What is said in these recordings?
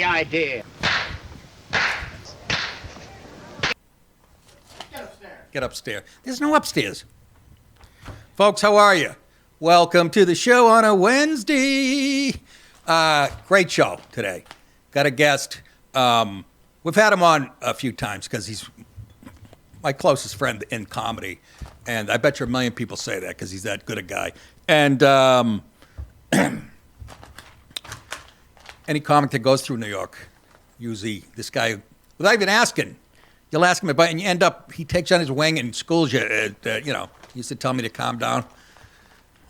any idea. Get upstairs. There's no upstairs. Folks, how are you? Welcome to the show on a Wednesday. Great show today. Got a guest. We've had him on a few times because he's my closest friend in comedy. And I bet you 1 million people say that because he's that good a guy. And any comic that goes through New York, usually this guy, without even asking, you'll ask him about it, and you end up, he takes you on his wing and schools you. He used to tell me to calm down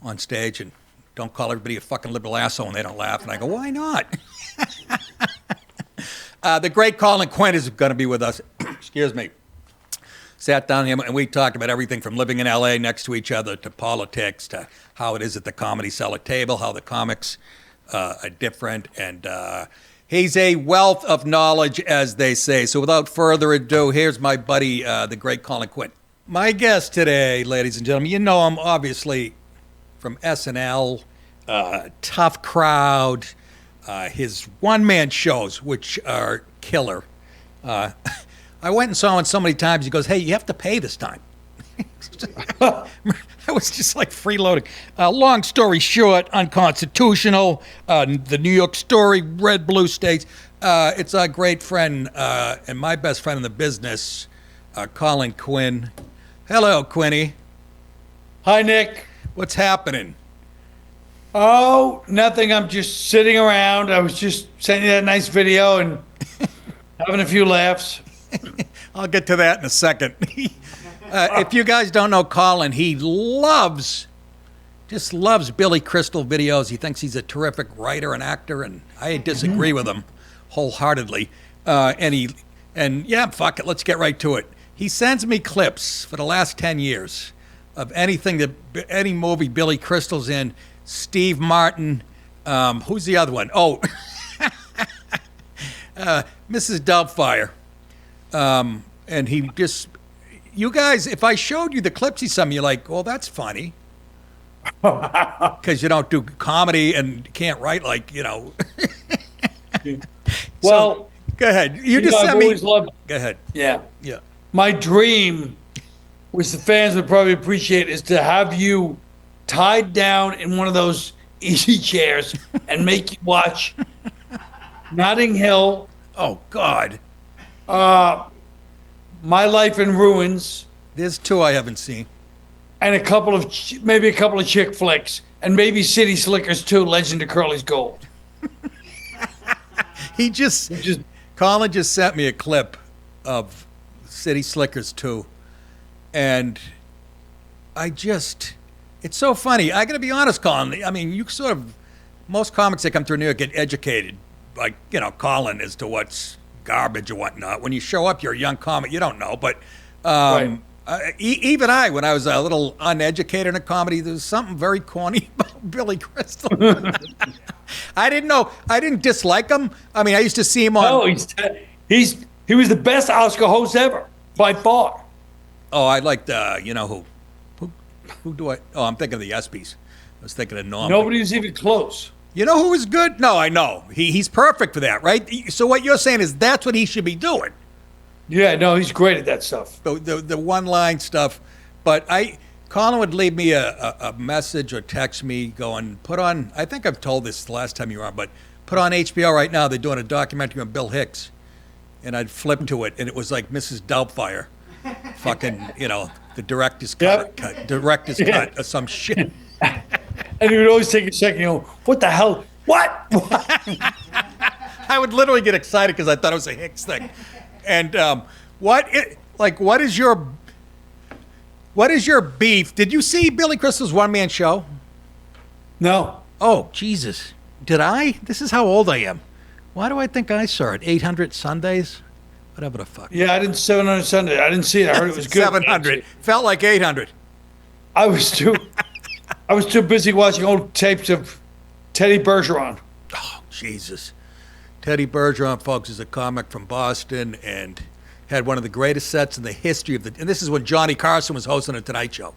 on stage and don't call everybody a fucking liberal asshole when they don't laugh. And I go, why not? The great Colin Quinn is going to be with us. Excuse me. Sat down here and we talked about everything from living in L.A. next to each other to politics to how it is at the Comedy Cellar table, how the comics are different. And he's a wealth of knowledge, as they say. So without further ado, here's my buddy, the great Colin Quinn. My guest today, ladies and gentlemen, you know him obviously from SNL, Tough Crowd, his one-man shows, which are killer. I went and saw him so many times. He goes, hey, you have to pay this time. That was just like freeloading. Long story short, unconstitutional. The New York story, red, blue states. It's our great friend and my best friend in the business, Colin Quinn. Hello, Quinny. Hi, Nick. What's happening? Oh, nothing. I'm just sitting around. I was just sending you that nice video and having a few laughs. I'll get to that in a second. If you guys don't know Colin, he just loves Billy Crystal videos. He thinks he's a terrific writer and actor, and I disagree with him wholeheartedly. And fuck it, let's get right to it. He sends me clips for the last 10 years of any movie Billy Crystal's in. Steve Martin, who's the other one? Oh, Mrs. Doubtfire. And he just, you guys, if I showed you the clips he sent me, you're like, well, that's funny. Because you don't do comedy and can't write Well, so, go ahead. You just sent me. Go ahead. Yeah. Yeah. My dream, which the fans would probably appreciate, is to have you tied down in one of those easy chairs and make you watch Notting Hill. Oh, God. My Life in Ruins. There's two I haven't seen. And maybe a couple of chick flicks. And maybe City Slickers 2, Legend of Curly's Gold. Colin just sent me a clip of City Slickers 2. And it's so funny. I got to be honest, Colin. I mean, most comics that come through New York get educated, like, Colin, as to what's garbage or whatnot. When you show up, you're a young comic, you don't know. But Right. Even when I was a little uneducated in comedy, there was something very corny about Billy Crystal. I didn't know. I didn't dislike him. I mean, I used to see him on. No, he was the best Oscar host ever, by far. Oh, I liked, who do I? Oh, I'm thinking of the ESPYs. I was thinking of Norm. Nobody was even close. You know who was good? No, I know. He's perfect for that, right? So what you're saying is that's what he should be doing. Yeah, no, he's great at that stuff. The one-line stuff. But Colin would leave me a message or text me going, put on, I think I've told this the last time you were on, but put on HBO right now. They're doing a documentary on Bill Hicks. And I'd flip to it, and it was like Mrs. Doubtfire. Fucking, the director's cut, cut or some shit. And he would always take a second, what the hell? What? I would literally get excited because I thought it was a Hicks thing. And what is your beef? Did you see Billy Crystal's one-man show? No. Oh, Jesus. Did I? This is how old I am. Why do I think I saw it? 800 Sundays? Whatever the fuck. Yeah, I didn't 700 Sunday. I didn't see it. I heard it was good. 700. Felt like 800. I was too busy watching old tapes of Teddy Berseron. Oh, Jesus. Teddy Bergeron, folks, is a comic from Boston and had one of the greatest sets in the history of and this is when Johnny Carson was hosting a Tonight Show,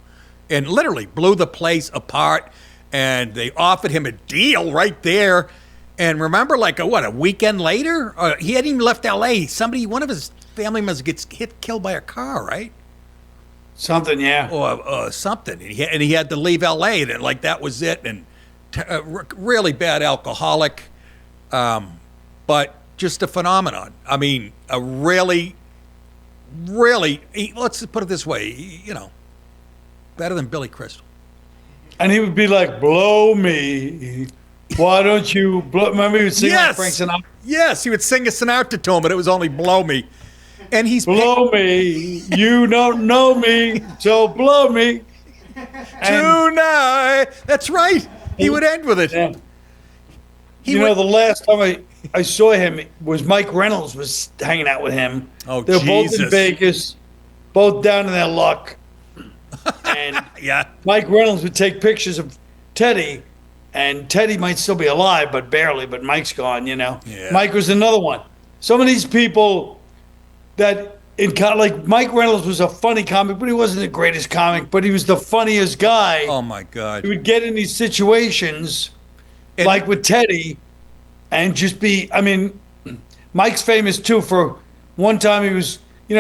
and literally blew the place apart. And they offered him a deal right there. And remember, like, a weekend later? He hadn't even left L.A. One of his family members gets killed by a car, right? Something, yeah. Or something. And he had to leave L.A. And, like, that was it. And really bad alcoholic. But just a phenomenon. I mean, a really, let's put it this way, better than Billy Crystal. And he would be like, blow me. Why don't you blow? Remember he would sing like Frank Sinatra? Yes, he would sing a Sinatra to him, but it was only blow me. And he's blow me. You don't know me, so blow me. Tonight. That's right. He would end with it. Yeah. The last time I saw him was Mike Reynolds was hanging out with him. Oh, they were both in Vegas, both down in their luck. And yeah. Mike Reynolds would take pictures of Teddy, and Teddy might still be alive, but barely, but Mike's gone, Yeah. Mike was another one. Some of these people that, like Mike Reynolds was a funny comic, but he wasn't the greatest comic, but he was the funniest guy. Oh, my God. He would get in these situations, like with Teddy, and just be, Mike's famous, too, for one time he was, he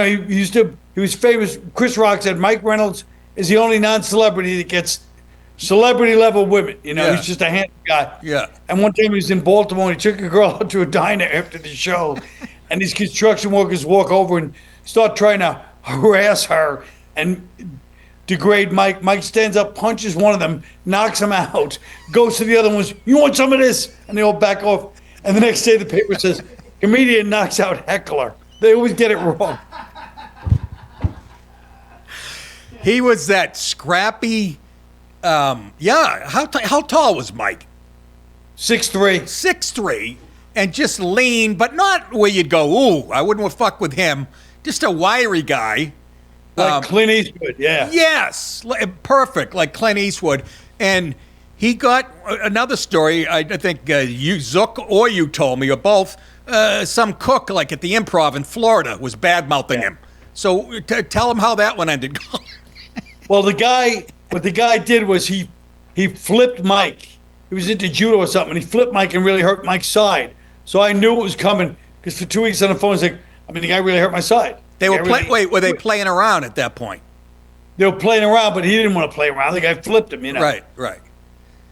was famous. Chris Rock said Mike Reynolds is the only non-celebrity that gets celebrity-level women. He's just a handsome guy. Yeah. And one time he was in Baltimore, and he took a girl out to a diner after the show, and these construction workers walk over and start trying to harass her and degrade Mike. Mike stands up, punches one of them, knocks him out, goes to the other ones, you want some of this? And they all back off. And the next day the paper says, comedian knocks out heckler. They always get it wrong. He was that scrappy. How tall was Mike? 6'3". 6'3", and just lean, but not where you'd go, ooh, I wouldn't fuck with him. Just a wiry guy. Like Clint Eastwood, yeah. Yes, perfect, like Clint Eastwood. And he got another story, I think you, Zook, or you told me, or both, some cook, like at the Improv in Florida, was bad-mouthing him. So tell him how that one ended. Well, what the guy did was he flipped Mike. He was into judo or something, and he flipped Mike and really hurt Mike's side. So I knew it was coming, because for 2 weeks on the phone, it's like, the guy really hurt my side. Were they playing around at that point? They were playing around, but he didn't want to play around. The guy flipped him, Right.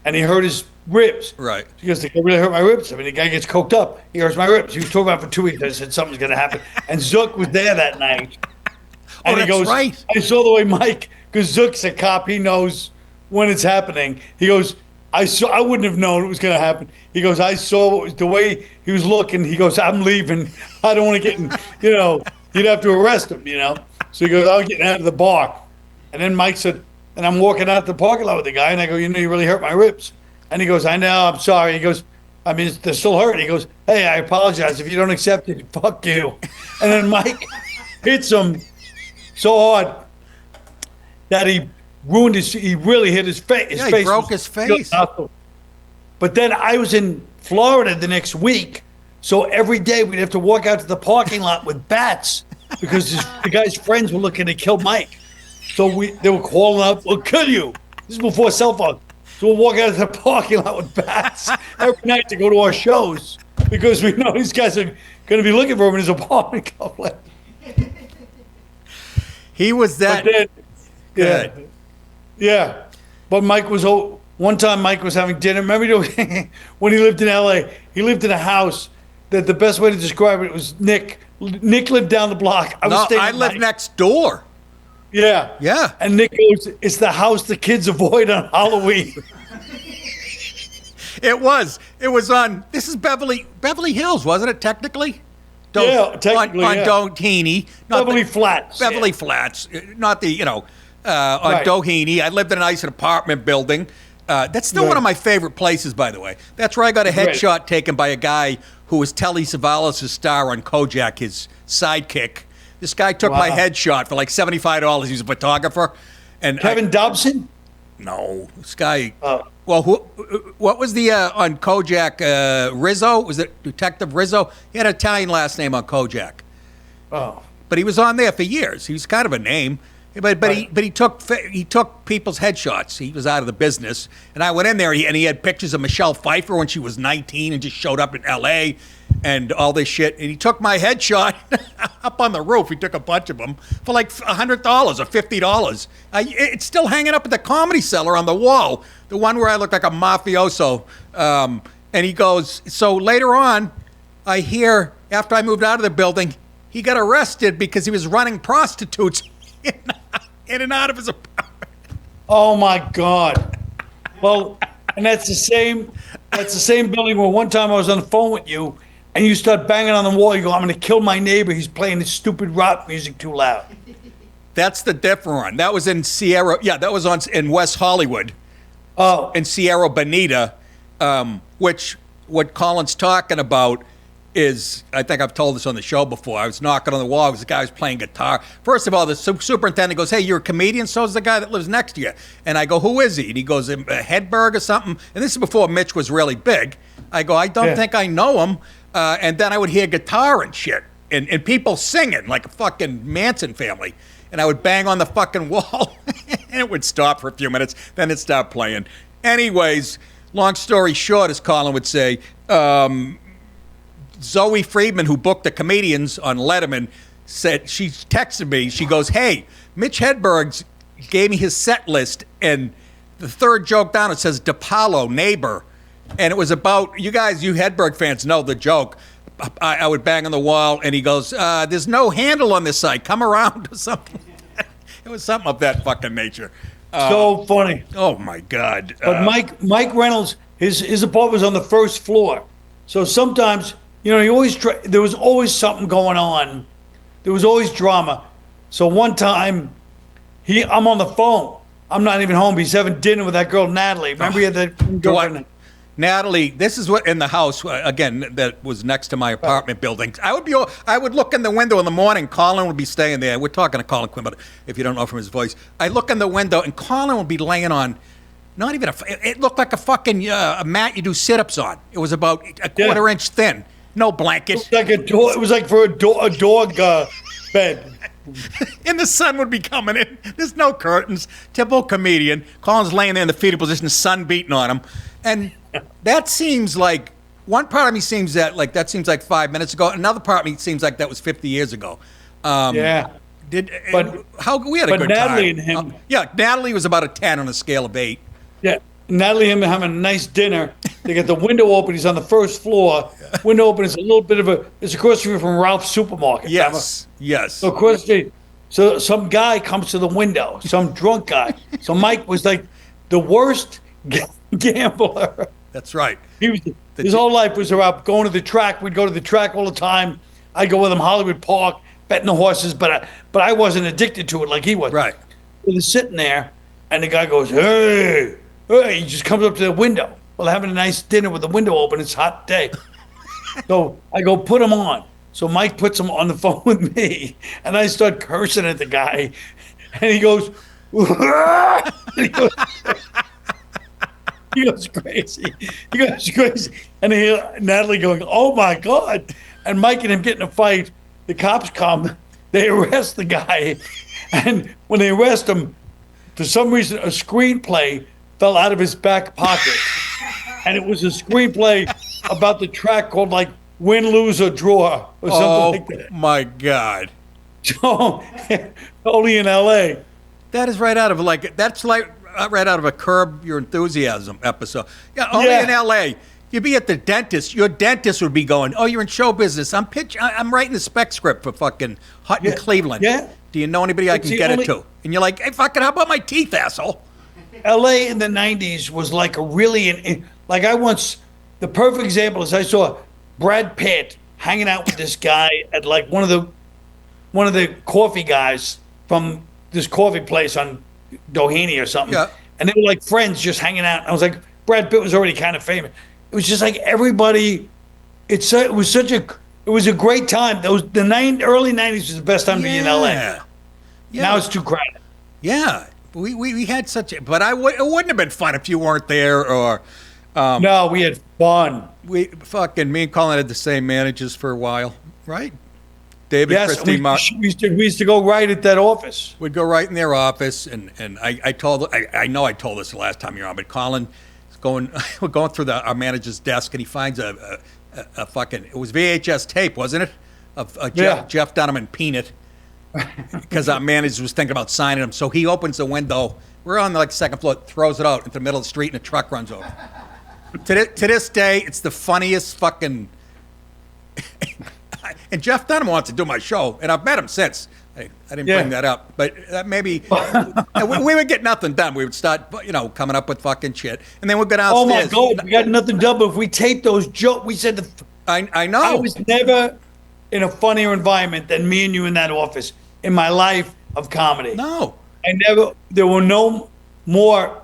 And he hurt his ribs. Right. He goes, the guy really hurt my ribs. The guy gets coked up. He hurts my ribs. He was talking about it for 2 weeks. I said, something's going to happen. And Zook was there that night. And he goes, right. I saw the way Mike, because Zook's a cop, he knows when it's happening. He goes, I wouldn't have known it was going to happen. He goes, I saw the way he was looking. He goes, I'm leaving. I don't want to get in, you'd have to arrest him, So he goes, I'm getting out of the bar. And then Mike said, and I'm walking out the parking lot with the guy, and I go, you really hurt my ribs. And he goes, I know, I'm sorry. He goes, they're still hurt. He goes, hey, I apologize. If you don't accept it, fuck you. And then Mike hits him so hard that he really hit his face. He broke his face. But then I was in Florida the next week, so every day we'd have to walk out to the parking lot with bats because the guy's friends were looking to kill Mike. So they were calling up, we'll kill you. This is before cell phone. So we'll walk out to the parking lot with bats every night to go to our shows because we know these guys are going to be looking for him in his apartment complex. He was that good. Yeah. But Mike was, one time Mike was having dinner. Remember when he lived in L.A., he lived in a house that the best way to describe it was Nick. Nick lived down the block. I lived next door. Yeah. Yeah. And Nick goes, it's the house the kids avoid on Halloween. It was on, this is Beverly Hills, wasn't it, technically? Technically, on Doheny. Beverly Flats. Beverly Flats, not the, on Doheny. I lived in a nice apartment building. That's still one of my favorite places, by the way. That's where I got a headshot taken by a guy who was Telly Savalas' star on Kojak, his sidekick. This guy took my headshot for like $75. He was a photographer. And Kevin Dobson? No, this guy. Well, what was the on Kojak? Rizzo? Was it Detective Rizzo? He had an Italian last name on Kojak. Oh. But he was on there for years. He was kind of a name. But he took people's headshots. He was out of the business, and I went in there and he had pictures of Michelle Pfeiffer when she was 19 and just showed up in L.A. and all this shit. And he took my headshot up on the roof. He took a bunch of them for like $100 or $50. It's still hanging up at the Comedy Cellar on the wall, the one where I look like a mafioso. And he goes, so later on, I hear after I moved out of the building, he got arrested because he was running prostitutes in and out of his apartment. Oh my God. Well, and that's the same building where one time I was on the phone with you and you start banging on the wall. You go, I'm going to kill my neighbor. He's playing this stupid rock music too loud. That's the Berseron. That was in Sierra. Yeah, that was in West Hollywood. Oh. In Sierra Bonita, which what Colin's talking about is, I think I've told this on the show before. I was knocking on the wall. It was the guy who was playing guitar. First of all, the superintendent goes, hey, you're a comedian? So's the guy that lives next to you. And I go, who is he? And he goes, Hedberg or something. And this is before Mitch was really big. I go, I don't think I know him. And then I would hear guitar and shit. And people singing like a fucking Manson family. And I would bang on the fucking wall. And it would stop for a few minutes. Then it'd stop playing. Anyways, long story short, as Colin would say, Zoe Friedman, who booked the comedians on Letterman, said, she texted me, she goes, hey, Mitch Hedberg gave me his set list, and the third joke down, it says DiPaolo, neighbor. And it was about, you guys, you Hedberg fans know the joke. I would bang on the wall, and he goes, there's no handle on this side, come around, or something. It was something of that fucking nature. So funny. Oh, my God. But Mike Reynolds, his apartment was on the first floor. So sometimes, you know, there was always something going on. There was always drama. So one time, I'm on the phone. I'm not even home. He's having dinner with that girl, Natalie. Remember he had that girlfriend? Natalie, this is what in the house, again, that was next to my apartment building. I would look in the window in the morning. Colin would be staying there. We're talking to Colin Quinn, but if you don't know from his voice, I look in the window and Colin would be laying on, not even it looked like a fucking a mat you do sit-ups on. It was about a quarter inch thin. No blanket. It was like for a dog bed. And the sun would be coming in. There's no curtains. Typical comedian. Colin's laying there in the fetal position, the sun beating on him. And that seems like, one part of me seems that seems like 5 minutes ago. Another part of me seems like that was 50 years ago. Yeah. We had a good Natalie time. And him. Natalie was about a 10 on a scale of 8. Yeah. Natalie and him having a nice dinner. They get the window open. He's on the first floor. Window open is a little bit of it's across the street from Ralph's supermarket. Yes. Yes. So across the street. So some guy comes to the window, some drunk guy. So Mike was like the worst gambler. That's right. His whole life was about going to the track. We'd go to the track all the time. I'd go with him, Hollywood Park, betting the horses, but I wasn't addicted to it like he was. Right. So they're sitting there, and the guy goes, hey, he just comes up to the window. Well, having a nice dinner with the window open. It's a hot day. So I go, put him on. So Mike puts him on the phone with me, and I start cursing at the guy, and he goes, he goes crazy. He goes crazy. And Natalie going, oh my God. And Mike and him get in a fight. The cops come. They arrest the guy. And when they arrest him, for some reason, a screenplay fell out of his back pocket. And it was a screenplay about the track called like Win, Lose, or Draw or something like that. Oh my God. So, only in L.A. That is right out of right out of a Curb Your Enthusiasm episode. Yeah, only in L.A. You'd be at the dentist. Your dentist would be going, "Oh, you're in show business. I'm writing the spec script for fucking Hutton, Cleveland. Yeah. Do you know anybody I can get it to?" And you're like, "Hey, fucking, how about my teeth, asshole?" L.A. in the '90s was like a really the perfect example is I saw Brad Pitt hanging out with this guy at like one of the coffee guys from this coffee place on Doheny or something. Yeah. And they were like friends just hanging out. I was like, Brad Pitt was already kind of famous. It was just like everybody. It was a great time. The early '90s was the best time to be in LA. Yeah. Now it's too crowded. Yeah, we had it wouldn't have been fun if you weren't there or. No, we had fun. Me and Colin had the same managers for a while, right? David Yes, Christine Martin. we used to go right at that office. We'd go right in their office, and I know I told this the last time you're on, but Colin is we're going through our manager's desk, and he finds a fucking, it was VHS tape, wasn't it? Of Jeff Dunham Peanut, because our manager was thinking about signing him. So he opens the window. We're on the second floor, throws it out into the middle of the street, and a truck runs over. To this day, it's the funniest fucking. And Jeff Dunham wants to do my show, and I've met him since. I didn't bring that up, but maybe we would get nothing done. We would start, coming up with fucking shit, and then we'd go downstairs. Oh my God, we got nothing done. But if we taped those jokes, we said I know. I was never in a funnier environment than me and you in that office in my life of comedy. No, there were no more.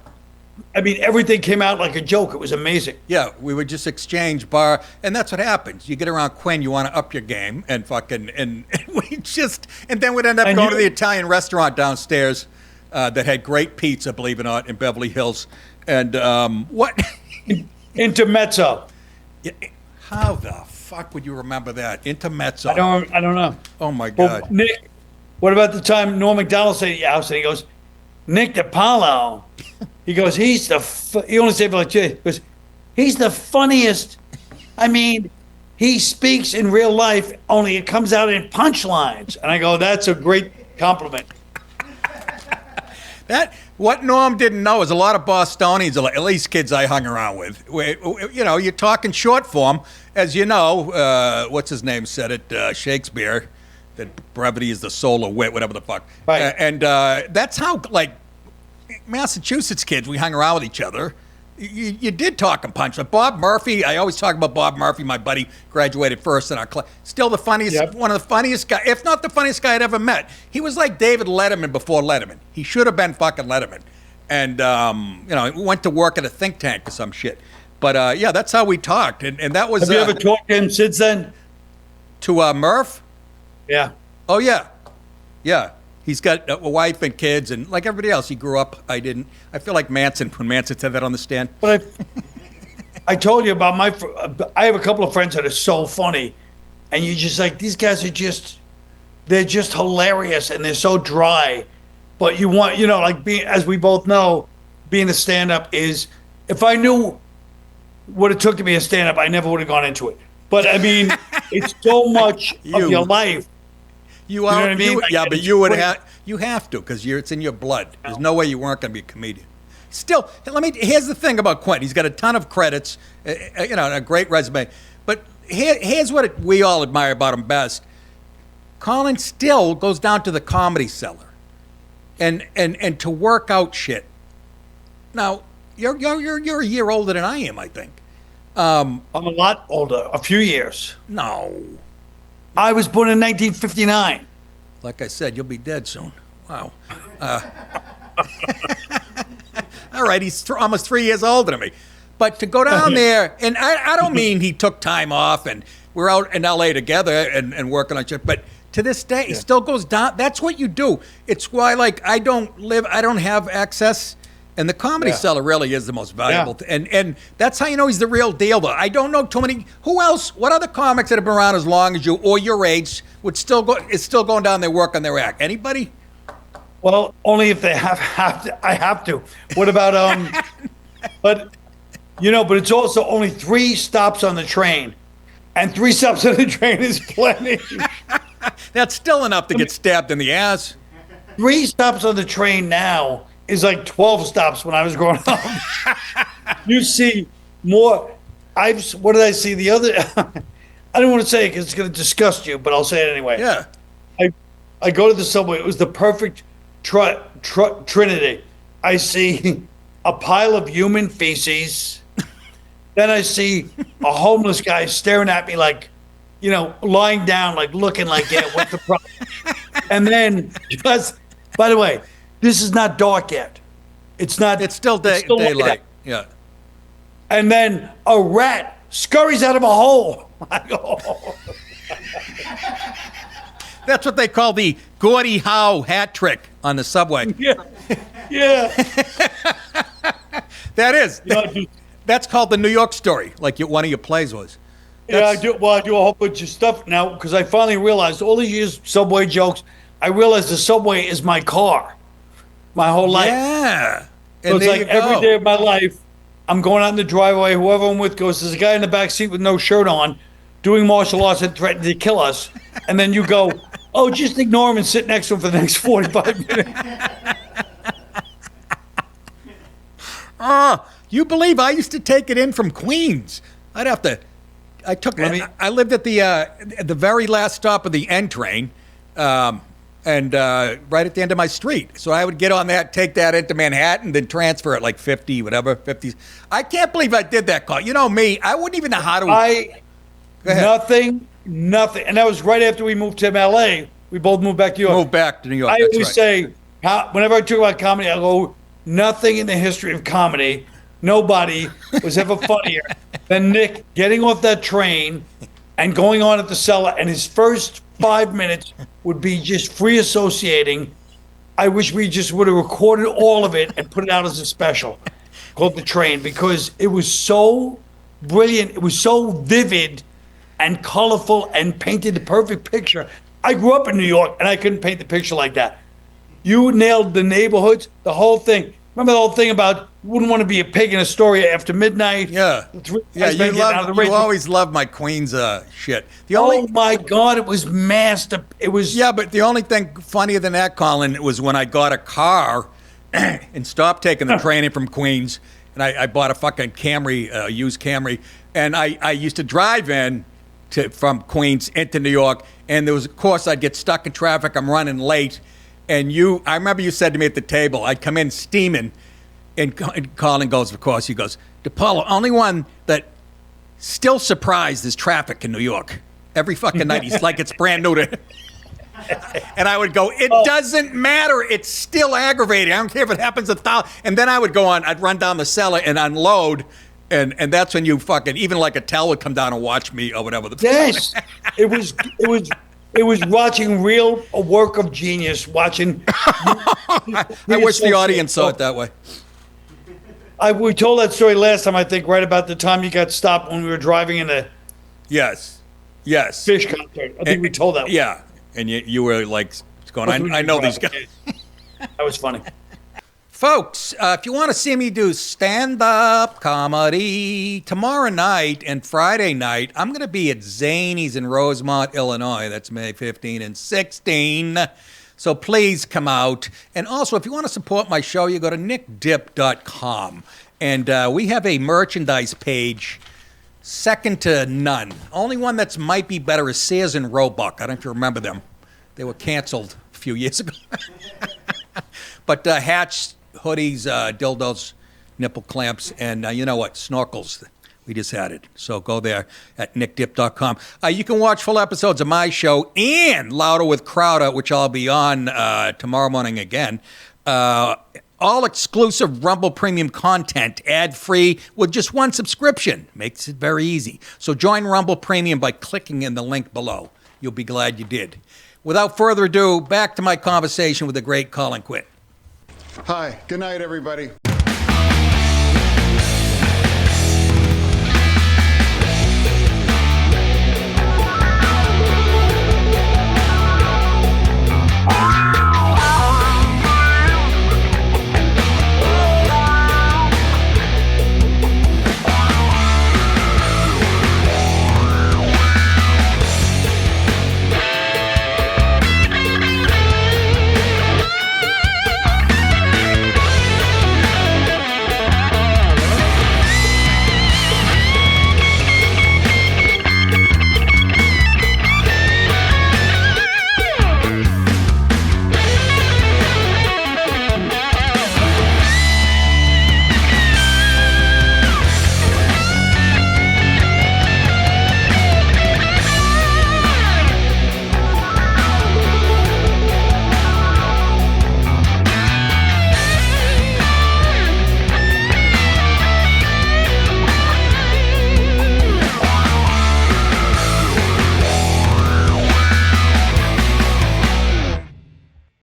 I mean, everything came out like a joke. It was amazing. Yeah, we would just exchange bar, and that's what happens. You get around Quinn, you want to up your game, and then we'd end up going to the Italian restaurant downstairs that had great pizza, believe it or not, in Beverly Hills. And what? Intermezzo. How the fuck would you remember that? Intermezzo. I don't know. Oh my God. Well, Nick, what about the time Norm Macdonald said at your house, and he goes, Nick DiPaolo. He goes, he only said for like 2 days. He goes, he's the funniest. I mean, he speaks in real life, only it comes out in punchlines. And I go, that's a great compliment. What Norm didn't know is a lot of Bostonians, at least kids I hung around with, you're talking short form. As you know, what's his name said it, Shakespeare, that brevity is the soul of wit, whatever the fuck. Right. And that's how, Massachusetts kids, we hung around with each other. You did talk and punch. Bob Murphy, I always talk about Bob Murphy, my buddy, graduated first in our class. Still the funniest, one of the funniest guys, if not the funniest guy I'd ever met. He was like David Letterman before Letterman. He should have been fucking Letterman. And, he went to work at a think tank or some shit. But, that's how we talked. And that was... Have you ever talked to him since then? To Murph? Yeah. Oh, yeah. Yeah. He's got a wife and kids, and like everybody else, he grew up. I didn't. I feel like Manson, when Manson said that on the stand. But I told you about I have a couple of friends that are so funny, and you just these guys are they're just hilarious, and they're so dry. But you want, as we both know, being a stand-up is, if I knew what it took to be a stand-up, I never would have gone into it. But I mean, it's so much of your life. You know what I mean? But you would have. You have to, because it's in your blood. There's no way you weren't going to be a comedian. Still, here's the thing about Quentin. He's got a ton of credits, a great resume. But here's what we all admire about him best. Colin still goes down to the Comedy Cellar, and to work out shit. Now, you're a year older than I am, I think. I'm a lot older, a few years. No. I was born in 1959. Like I said, you'll be dead soon. Wow. All right, he's almost 3 years older than me. But to go down there, and I don't mean he took time off and we're out in L.A. together and working on shit, but to this day, he still goes down. That's what you do. It's why, I don't have access. And the Comedy Cellar really is the most valuable. And that's how you know he's the real deal, though. I don't know too many. Who else? What other comics that have been around as long as you or your age is still going down there working their act? Anybody? Well, only if they have to. I have to. What about but it's also only 3 stops on the train, and 3 stops on the train is plenty. That's still enough to get stabbed in the ass. 3 stops on the train now is like 12 stops when I was growing up. You see more. What did I see the other? I don't want to say it because it's going to disgust you, but I'll say it anyway. Yeah. I go to the subway. It was the perfect trinity. I see a pile of human feces. Then I see a homeless guy staring at me lying down, looking what's the problem? And then by the way, this is not dark yet. It's not. It's still daylight. Yeah. And then a rat scurries out of a hole. I go. That's what they call the Gordie Howe hat trick on the subway. Yeah. That is. That's called the New York Story, like one of your plays was. Yeah, I do. Well, I do a whole bunch of stuff now because I finally realized all these years Subway jokes. I realized the Subway is my car, my whole life. Yeah. So And it's there like you every go. day of my life, I'm going out in the driveway. Whoever I'm with goes, "There's a guy in the back seat with no shirt on, doing martial arts and threatening to kill us." And then you go, "Oh, just ignore him and sit next to him for the next 45 minutes." You believe I used to take it in from Queens? I'd have to. I took. I lived at the very last stop of the N train, and right at the end of my street. So I would get on that, take that into Manhattan, then transfer it like 50, whatever, 50s. I can't believe I did that call. You know me, I wouldn't even know how to. Go ahead. Nothing. And that was right after we moved to LA. We both moved back to New York. Moved back to New York. I That's always right. say, whenever I talk about comedy, I go, nothing in the history of comedy, nobody was ever funnier than Nick getting off that train and going on at the cellar, and his first 5 minutes would be just free associating. I wish we just would have recorded all of it and put it out as a special called The Train, because it was so brilliant. It was so vivid and colorful and painted the perfect picture. I grew up in New York and I couldn't paint the picture like that. You nailed the neighborhoods, the whole thing. Remember the whole thing about wouldn't want to be a pig in Astoria after midnight? Yeah. Yeah, you always loved my Queens shit. Oh my God, it was master. It was. Yeah, but the only thing funnier than that, Colin, was when I got a car and stopped taking the train in from Queens, and I bought a fucking Camry, used Camry, and I used to drive in from Queens into New York, and there was, of course, I'd get stuck in traffic. I'm running late. And I remember you said to me at the table, I'd come in steaming, and Colin goes, of course, he goes, DiPaolo, only one that still surprised is traffic in New York. Every fucking night, he's like, it's brand new to. And I would go, it doesn't matter. It's still aggravating. I don't care if it happens 1,000. And then I would go on, I'd run down the cellar and unload. And that's when you fucking, even like a tell would come down and watch me or whatever. Yes. It was watching a work of genius, watching. I wish the audience saw it that way. We told that story last time, I think, right about the time you got stopped when we were driving in the Yes. Fish concert. I think we told that one. Yeah. And you were like going, I know these guys. That was funny. Folks, if you want to see me do stand-up comedy tomorrow night and Friday night, I'm going to be at Zanies in Rosemont, Illinois. That's May 15 and 16. So please come out. And also, if you want to support my show, you go to nickdip.com. And we have a merchandise page, second to none. Only one that's might be better is Sears and Roebuck. I don't know if you remember them. They were canceled a few years ago. But hats, hoodies, dildos, nipple clamps, and you know what? Snorkels. We just had it. So go there at nickdip.com. You can watch full episodes of my show and Louder with Crowder, which I'll be on tomorrow morning again. All exclusive Rumble Premium content, ad-free, with just one subscription. Makes it very easy. So join Rumble Premium by clicking in the link below. You'll be glad you did. Without further ado, back to my conversation with the great Colin Quinn. Hi, good night, everybody.